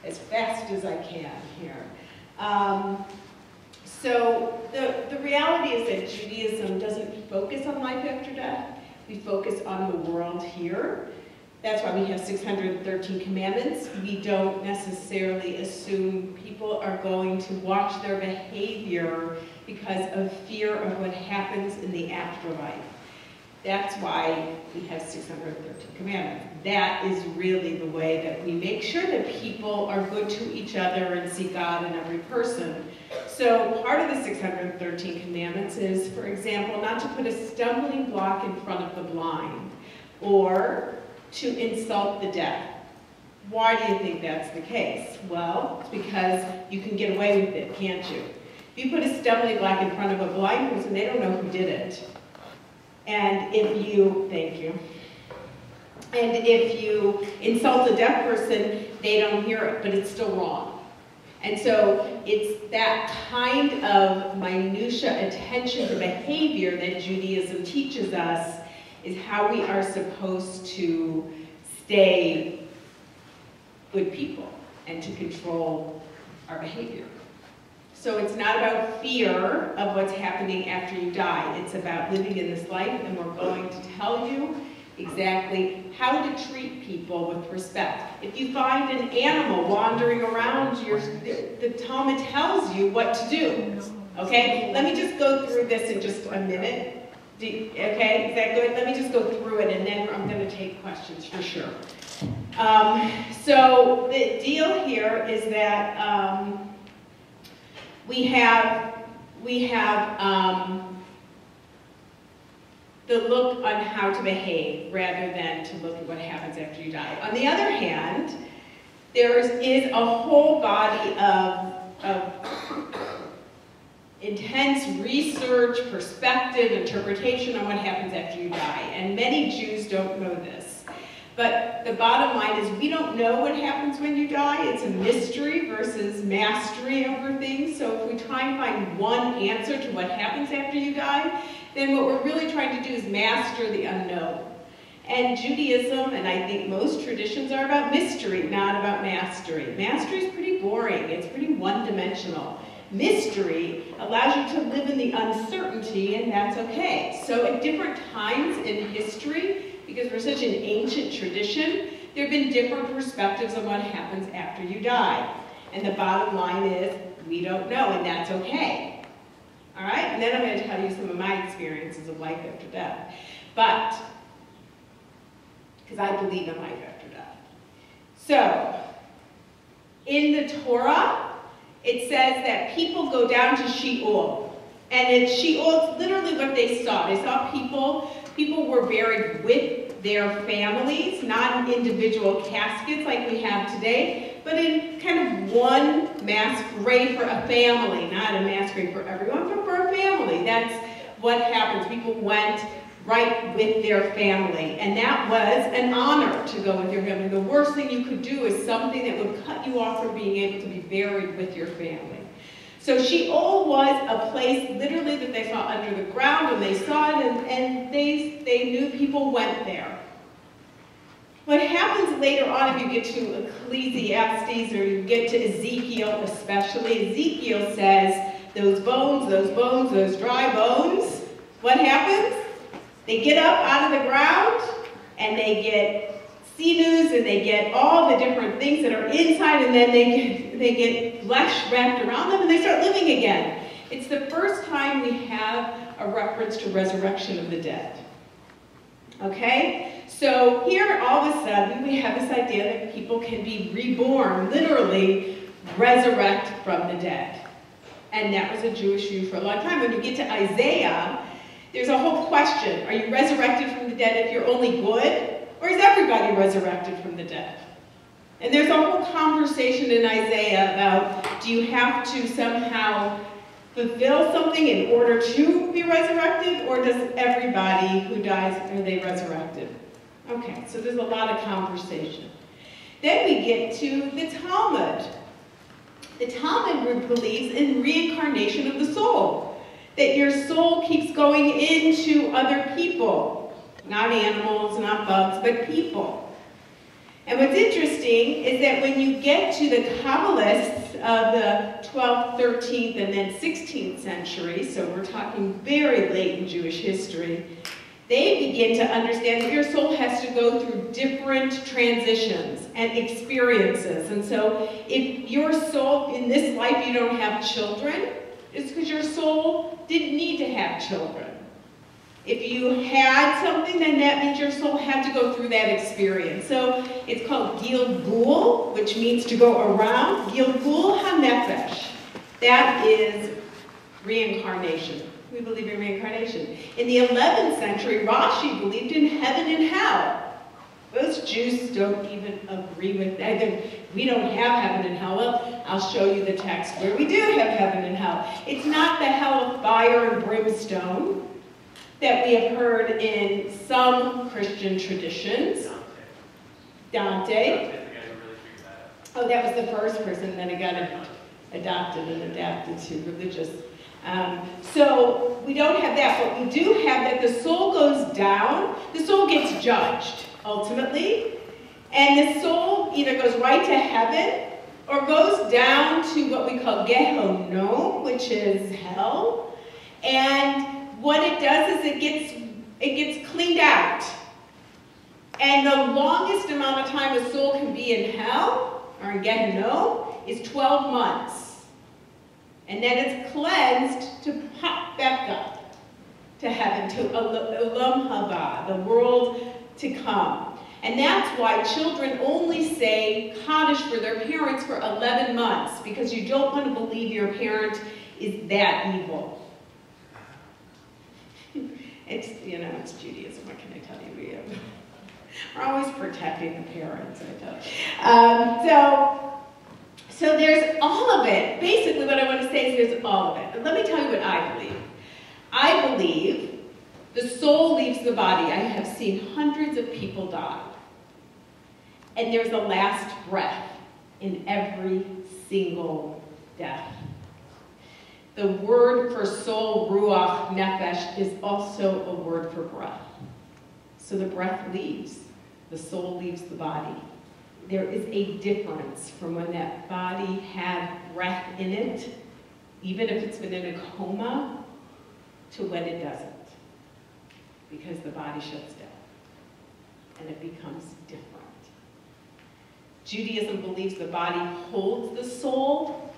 as fast as I can here. So the reality is that Judaism doesn't focus on life after death. We focus on the world here. That's why we have 613 commandments. We don't necessarily assume people are going to watch their behavior because of fear of what happens in the afterlife. That's why we have 613 commandments. That is really the way that we make sure that people are good to each other and see God in every person. So part of the 613 commandments is, for example, not to put a stumbling block in front of the blind, or to insult the deaf. Why do you think that's the case? Well, it's because you can get away with it, can't you? If you put a stumbling block in front of a blind person, they don't know who did it. And if you, thank you, and if you insult a deaf person, they don't hear it, but it's still wrong. And so it's that kind of minutiae attention to behavior that Judaism teaches us is how we are supposed to stay good people and to control our behavior. So it's not about fear of what's happening after you die. It's about living in this life, and we're going to tell you exactly how to treat people with respect. If you find an animal wandering around, the Talmud tells you what to do. Okay? Let me just go through this in just a minute. Okay, is that good? Let me just go through it, and then I'm going to take questions for sure. So the deal here is that we have the look on how to behave rather than to look at what happens after you die. On the other hand, there is a whole body of intense research, perspective, interpretation on what happens after you die. And many Jews don't know this. But the bottom line is we don't know what happens when you die. It's a mystery versus mastery over things. So if we try and find one answer to what happens after you die, then what we're really trying to do is master the unknown. And Judaism, and I think most traditions, are about mystery, not about mastery. Mastery is pretty boring. It's pretty one-dimensional. Mystery allows you to live in the uncertainty, and that's okay. So at different times in history, because we're such an ancient tradition, there have been different perspectives on what happens after you die. And the bottom line is, we don't know, and that's okay. All right? And then I'm going to tell you some of my experiences of life after death. But, because I believe in life after death. So, in the Torah, it says that people go down to Sheol. And Sheol, it's literally what they saw. They saw people were buried with their families, not in individual caskets like we have today, but in kind of one mass grave for a family, not a mass grave for everyone, but for a family. That's what happens. People went right with their family, and that was an honor to go with your family. The worst thing you could do is something that would cut you off from being able to be buried with your family. So Sheol was a place literally that they saw under the ground, and they saw it, and they knew people went there. What happens later on, if you get to Ecclesiastes or you get to Ezekiel especially, Ezekiel says, those bones, those dry bones, what happens? They get up out of the ground, and they get sinews, and they get all the different things that are inside, and then they get flesh wrapped around them, and they start living again. It's the first time we have a reference to resurrection of the dead. Okay? So here, all of a sudden, we have this idea that people can be reborn, literally resurrect from the dead. And that was a Jewish view for a long time. When you get to Isaiah, there's a whole question. Are you resurrected from the dead if you're only good? Or is everybody resurrected from the dead? And there's a whole conversation in Isaiah about, do you have to somehow fulfill something in order to be resurrected? Or does everybody who dies, are they resurrected? Okay, so there's a lot of conversation. Then we get to the Talmud. The Talmud believes in reincarnation of the soul. That your soul keeps going into other people. Not animals, not bugs, but people. And what's interesting is that when you get to the Kabbalists of the 12th, 13th, and then 16th century, so we're talking very late in Jewish history, they begin to understand that your soul has to go through different transitions and experiences. And so if your soul, in this life you don't have children, it's because your soul didn't need to have children. If you had something, then that means your soul had to go through that experience. So it's called Gilgul, which means to go around. Gilgul HaNefesh. That is reincarnation. We believe in reincarnation. In the 11th century, Rashi believed in heaven and hell. Those Jews don't even agree with that. We don't have heaven and hell. Well, I'll show you the text where we do have heaven and hell. It's not the hell of fire and brimstone that we have heard in some Christian traditions. Dante. Oh, that was the first person, then it got adopted and adapted to religious. So we don't have that, but we do have that the soul goes down, the soul gets judged, ultimately, and the soul either goes right to heaven or goes down to what we call Gehenom, which is hell, and what it does is it gets cleaned out. And the longest amount of time a soul can be in hell, or in Gehenom, is 12 months. And then it's cleansed to pop back up to heaven, to Olam Haba, the world to come. And that's why children only say Kaddish for their parents for 11 months, because you don't want to believe your parent is that evil. It's Judaism, what can I tell you? We're always protecting the parents, I tell. So there's all of it. Basically what I want to say is there's all of it. But let me tell you what I believe. I believe the soul leaves the body. I have seen hundreds of people die. And there's a last breath in every single death. The word for soul, ruach, nefesh, is also a word for breath. So the breath leaves. The soul leaves the body. There is a difference from when that body had breath in it, even if it's been in a coma, to when it doesn't. Because the body shuts down and it becomes different. Judaism believes the body holds the soul,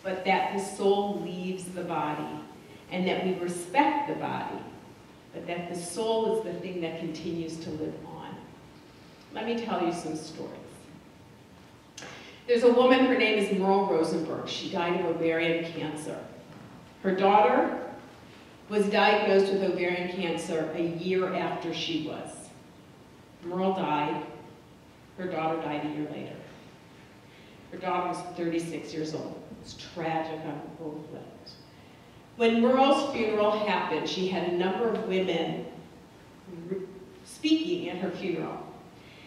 but that the soul leaves the body, and that we respect the body, but that the soul is the thing that continues to live on. Let me tell you some stories. There's a woman, her name is Merle Rosenberg. She died of ovarian cancer. Her daughter was diagnosed with ovarian cancer a year after she was. Merle died. Her daughter died a year later. Her daughter was 36 years old. It was tragic on both levels. When Merle's funeral happened, she had a number of women speaking at her funeral.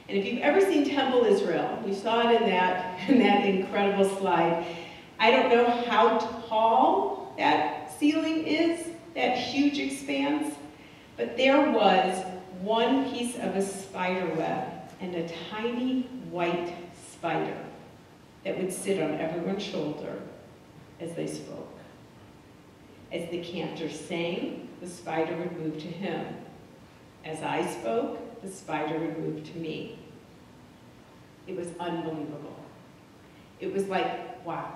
And if you've ever seen Temple Israel, you saw it in that incredible slide. I don't know how tall that ceiling is, that huge expanse, but there was one piece of a spider web and a tiny white spider that would sit on everyone's shoulder as they spoke. As the cantor sang, the spider would move to him. As I spoke, the spider would move to me. It was unbelievable. It was like, wow.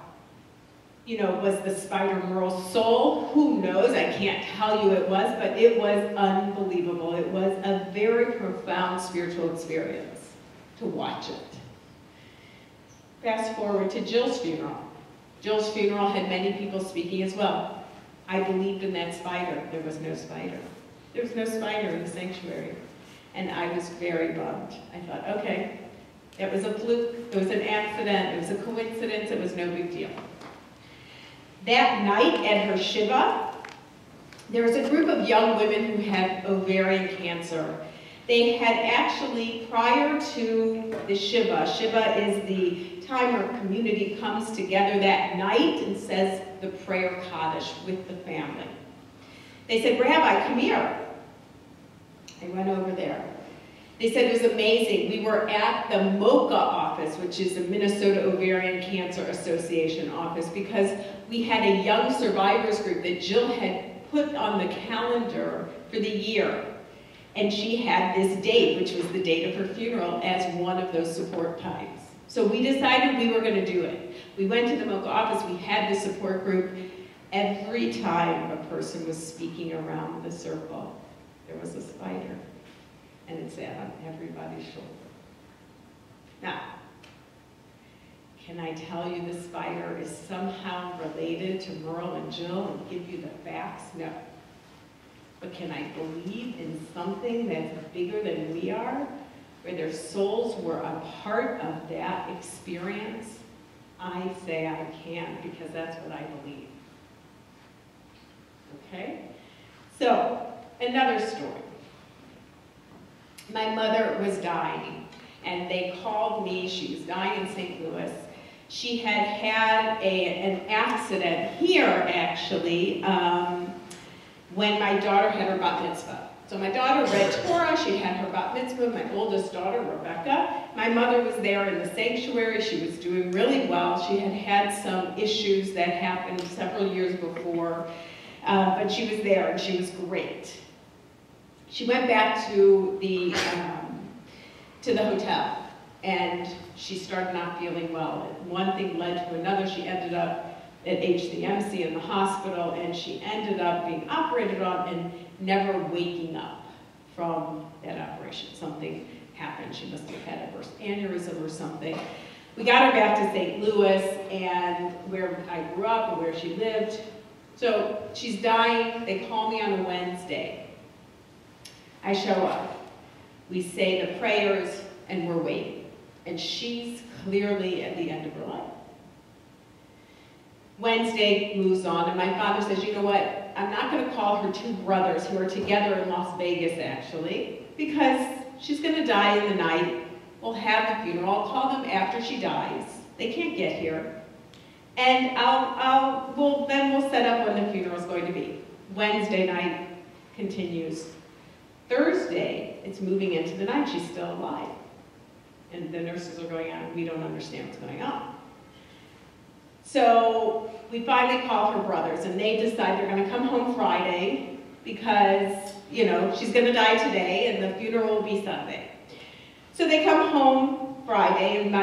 Was the spider Merle's soul? Who knows? I can't tell you it was, but it was unbelievable. It was a very profound spiritual experience to watch it. Fast forward to Jill's funeral. Jill's funeral had many people speaking as well. I believed in that spider. There was no spider. There was no spider in the sanctuary. And I was very bummed. I thought, okay, that was a fluke, it was an accident, it was a coincidence, it was no big deal. That night at her Shiva, there was a group of young women who had ovarian cancer. They had actually, prior to the Shiva is the time where community comes together that night and says the prayer Kaddish with the family. They said, Rabbi, come here. I went over there. They said it was amazing. We were at the MOCA office, which is the Minnesota Ovarian Cancer Association office, because we had a young survivors group that Jill had put on the calendar for the year. And she had this date, which was the date of her funeral, as one of those support times. So we decided we were going to do it. We went to the MOCA office, we had the support group. Every time a person was speaking around the circle, there was a spider. And it sat on everybody's shoulder. Now, can I tell you the spider is somehow related to Merle and Jill and give you the facts? No. But can I believe in something that's bigger than we are, where their souls were a part of that experience? I say I can, because that's what I believe. Okay? So, another story. My mother was dying, and they called me. She was dying in St. Louis. She had had an accident here, actually, when my daughter had her bat mitzvah. So my daughter read Torah, she had her bat mitzvah, my oldest daughter, Rebecca. My mother was there in the sanctuary. She was doing really well. She had had some issues that happened several years before, but she was there, and she was great. She went back to the hotel, and she started not feeling well. One thing led to another. She ended up at HCMC in the hospital, and she ended up being operated on and never waking up from that operation. Something happened. She must have had a burst aneurysm or something. We got her back to St. Louis, and where I grew up and where she lived. So she's dying. They call me on a Wednesday. I show up. We say the prayers, and we're waiting. And she's clearly at the end of her life. Wednesday moves on, and my father says, you know what? I'm not going to call her two brothers who are together in Las Vegas, actually, because she's going to die in the night. We'll have the funeral. I'll call them after she dies. They can't get here. And then we'll set up when the funeral is going to be. Wednesday night continues. Thursday, it's moving into the night. She's still alive. And the nurses are going out, and we don't understand what's going on. So we finally call her brothers, and they decide they're going to come home Friday because, you know, she's going to die today, and the funeral will be Sunday. So they come home Friday, and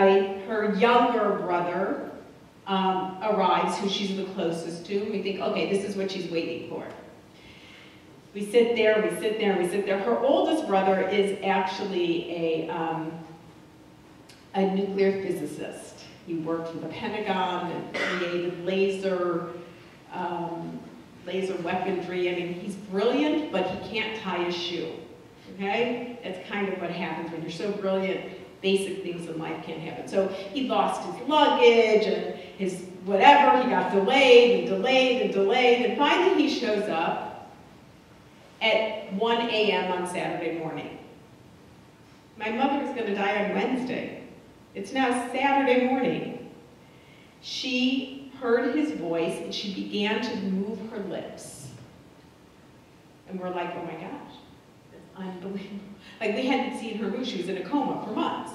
her younger brother arrives, who she's the closest to. And we think, okay, this is what she's waiting for. We sit there, we sit there, we sit there. Her oldest brother is actually a nuclear physicist. He worked for the Pentagon and created laser weaponry. I mean, he's brilliant, but he can't tie a shoe, okay? That's kind of what happens when you're so brilliant. Basic things in life can't happen. So he lost his luggage and his whatever. He got delayed and delayed and delayed, and finally he shows up at 1 a.m. on Saturday morning. My mother was going to die on Wednesday. It's now Saturday morning. She heard his voice, and she began to move her lips. And we're like, oh my gosh, that's unbelievable. Like, we hadn't seen her move. She was in a coma for months.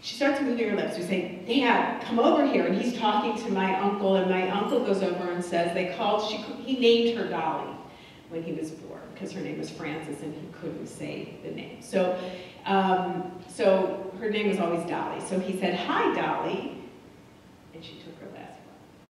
She starts moving her lips. We say, Dad, come over here. And he's talking to my uncle, and my uncle goes over and says, he named her Dolly when he was born, because her name was Frances, and he couldn't say the name. So her name was always Dolly. So he said, hi, Dolly. And she took her last